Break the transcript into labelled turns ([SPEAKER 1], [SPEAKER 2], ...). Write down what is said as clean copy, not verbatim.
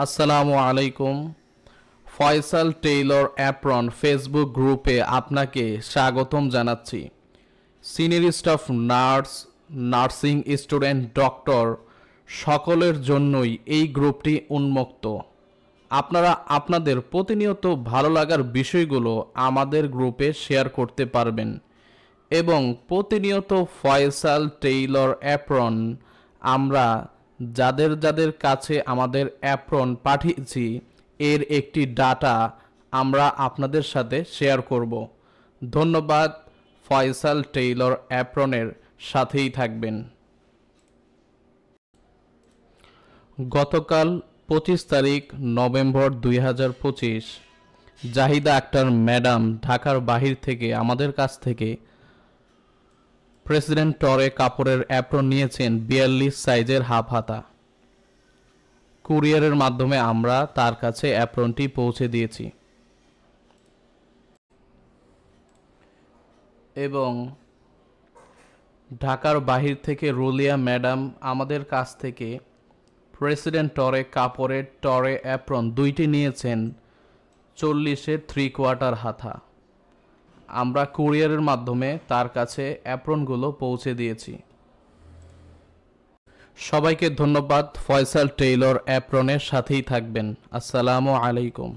[SPEAKER 1] আসসালামু আলাইকুম। Faisal Taylor apron Facebook গ্রুপে আপনাকে স্বাগতম জানাচ্ছি। Senior staff, nurse, nursing student, doctor সকলের জন্যই এই গ্রুপটি উন্মুক্ত। আপনারা আপনাদের প্রতিনিয়ত ভালো লাগার বিষয়গুলো আমাদের গ্রুপে শেয়ার করতে পারবেন এবং প্রতিনিয়ত ফয়সাল টেইলর অ্যাপ্রন আমরা যাদের যাদের কাছে আমাদের অ্যাপ্রন পাঠিয়েছি এর একটি ডাটা আমরা আপনাদের সাথে শেয়ার করব। ধন্যবাদ। ফয়সাল টেইলর অ্যাপ্রনের সাথেই থাকবেন। গতকাল 25 তারিখ নভেম্বর 2025 জাহিদা আক্তার ম্যাডাম ঢাকার বাহির থেকে আমাদের কাছ থেকে প্রেসিডেন্ট টরে কাপড়ের অ্যাপ্রন নিয়েছেন 42 সাইজের হাফ হাতা। কুরিয়ারের মাধ্যমে আমরা তার কাছে অ্যাপ্রনটি পৌঁছে দিয়েছি এবং ঢাকার বাহির থেকে রুলিয়া ম্যাডাম আমাদের কাছ থেকে প্রেসিডেন্ট টরে কাপড়ের টরে অ্যাপ্রন দুইটি নিয়েছেন 40-এর 3/4 হাতা। আমরা কুরিয়ারের মাধ্যমে তার কাছে অ্যাপ্রনগুলো পৌঁছে দিয়েছি। সবাইকে ধন্যবাদ। ফয়সাল টেইলর অ্যাপ্রনের সাথেই থাকবেন। আসসালামু আলাইকুম।